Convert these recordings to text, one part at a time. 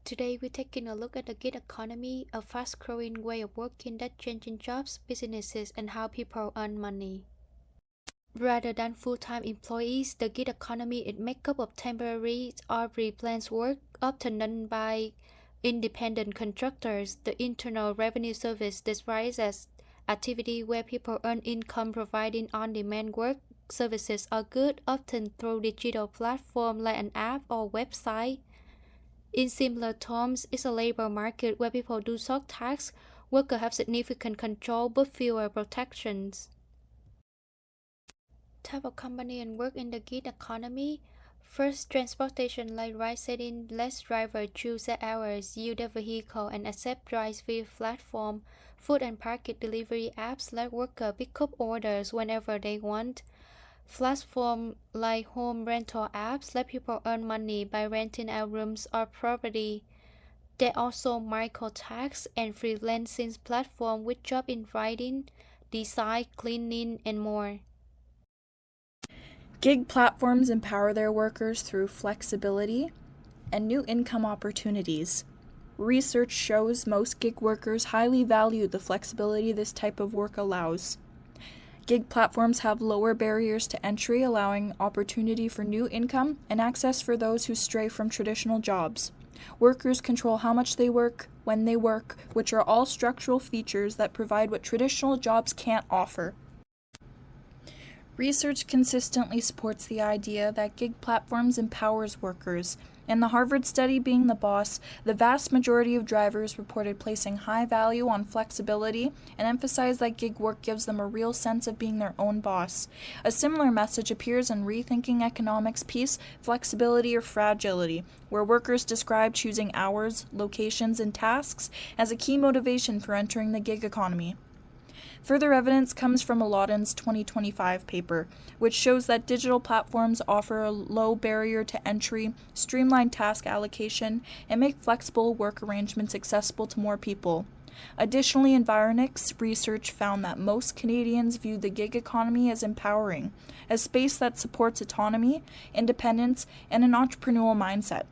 Today, we're taking a look at the gig economy, a fast-growing way of working that's changing jobs, businesses, and how people earn money. Rather than full-time employees, the gig economy is made up of temporary or freelance work, often done by independent contractors. The Internal Revenue Service describes as activity where people earn income providing on-demand work, services, or goods, often through digital platforms like an app or website. In similar terms, it's a labor market where people do short tasks, workers have significant control but fewer protections. Type of company and work in the gig economy. First, transportation like ride-hailing lets drivers choose their hours, use their vehicle, and accept rides via platform. Food and package delivery apps let workers pick up orders whenever they want. Platforms like home rental apps let people earn money by renting out rooms or property. There are also micro-tax and freelancing platforms with jobs in writing, design, cleaning, and more. Gig platforms empower their workers through flexibility and new income opportunities. Research shows most gig workers highly value the flexibility this type of work allows. Gig platforms have lower barriers to entry, allowing opportunity for new income and access for those who stray from traditional jobs. Workers control how much they work, when they work, which are all structural features that provide what traditional jobs can't offer. Research consistently supports the idea that gig platforms empowers workers. In the Harvard study Being the Boss, the vast majority of drivers reported placing high value on flexibility and emphasized that gig work gives them a real sense of being their own boss. A similar message appears in Rethinking Economics piece, Flexibility or Fragility, where workers describe choosing hours, locations, and tasks as a key motivation for entering the gig economy. Further evidence comes from Alauddin's 2025 paper, which shows that digital platforms offer a low barrier to entry, streamline task allocation, and make flexible work arrangements accessible to more people. Additionally, Environix research found that most Canadians view the gig economy as empowering, a space that supports autonomy, independence, and an entrepreneurial mindset.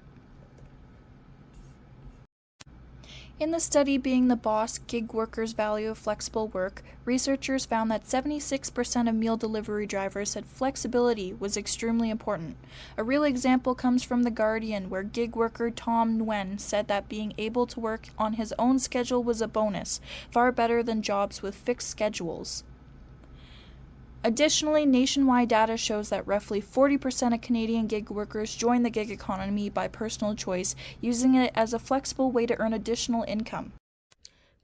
In the study Being the Boss, Gig Workers' Value of Flexible Work, researchers found that 76% of meal delivery drivers said flexibility was extremely important. A real example comes from The Guardian, where gig worker Tom Nguyen said that being able to work on his own schedule was a bonus, far better than jobs with fixed schedules. Additionally, nationwide data shows that roughly 40% of Canadian gig workers join the gig economy by personal choice, using it as a flexible way to earn additional income.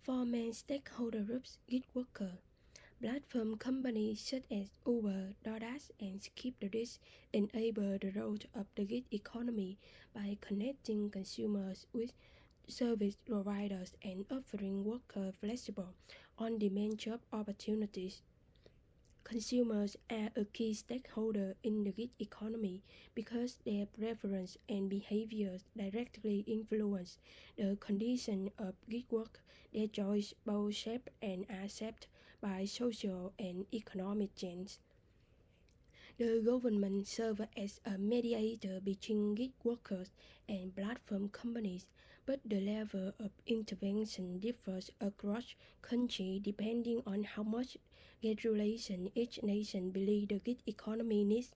For main stakeholder groups, gig worker, platform companies such as Uber, DoorDash, and Skip the Dish enable the growth of the gig economy by connecting consumers with service providers and offering workers flexible, on-demand job opportunities. Consumers are a key stakeholder in the gig economy because their preference and behaviors directly influence the conditions of gig work. Their choice both shape and are shaped by social and economic change. The government serves as a mediator between gig workers and platform companies, but the level of intervention differs across countries depending on how much regulation each nation believes the gig economy needs.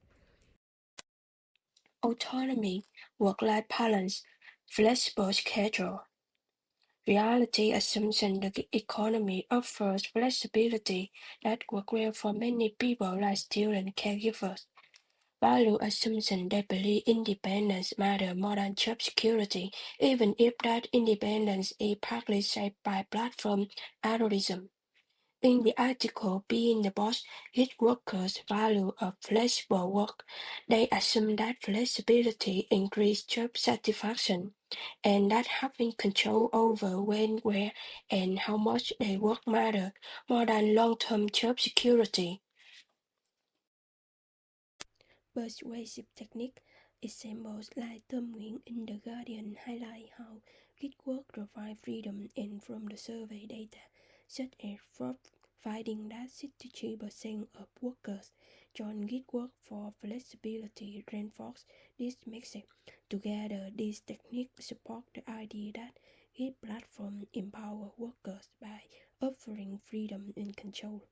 Autonomy, work-life balance, flexible schedule. Reality assumption the gig economy offers flexibility that works well for many people like student caregivers. Value assumption they believe independence matters more than job security, even if that independence is partly shaped by platform algorithm. In the article Being the Boss, gig workers value a flexible work. They assume that flexibility increases job satisfaction, and that having control over when, where, and how much they work matters more than long-term job security. Persuasive technique. Examples like Tom Nguyen in The Guardian highlight how gig work provides freedom and from the survey data, such as finding that 63% of workers join gig work for flexibility reinforce this message. Together, these techniques support the idea that gig platforms empower workers by offering freedom and control.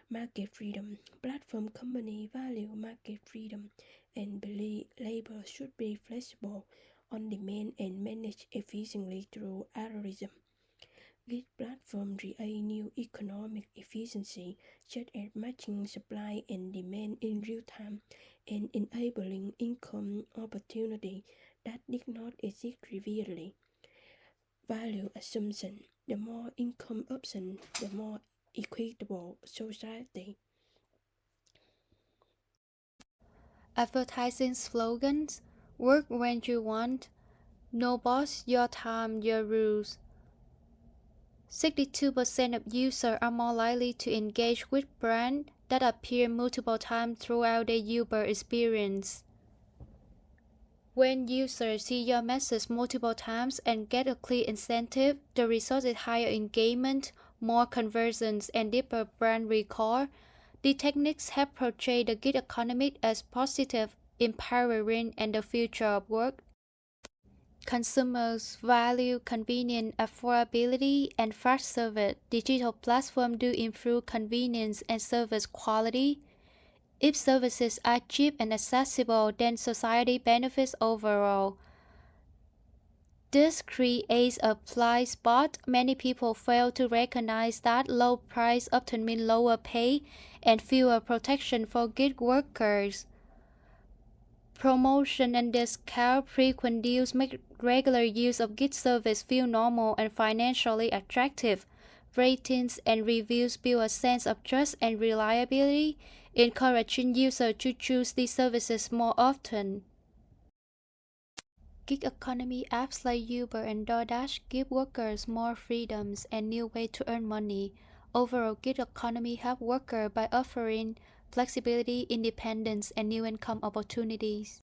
Market freedom. Platform companies value market freedom and believe labor should be flexible, on demand, and managed efficiently through algorithms. Gig platforms create new economic efficiency, such as matching supply and demand in real time and enabling income opportunity that did not exist previously. Value assumption. The more income options, the more equitable society. Advertising slogans: work when you want, no boss, your time, your rules. 62% of users are more likely to engage with brands that appear multiple times throughout their user experience. When users see your message multiple times and get a clear incentive, the result is higher engagement, more conversions, and deeper brand recall. The techniques have portrayed the gig economy as positive, empowering, and the future of work. Consumers value convenience, affordability, and fast service. Digital platforms do improve convenience and service quality. If services are cheap and accessible, then society benefits overall. This creates a blind spot. Many people fail to recognize that low price often mean lower pay and fewer protection for gig workers. Promotion and discount frequent deals make regular use of gig service feel normal and financially attractive. Ratings and reviews build a sense of trust and reliability, encouraging users to choose these services more often. Gig economy apps like Uber and DoorDash give workers more freedoms and new ways to earn money. Overall, gig economy help workers by offering flexibility, independence, and new income opportunities.